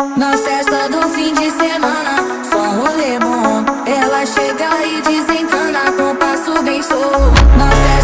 Na festa do fim de semana, só rolê bom. Ela chega e desencana com passo bem solto. Na festa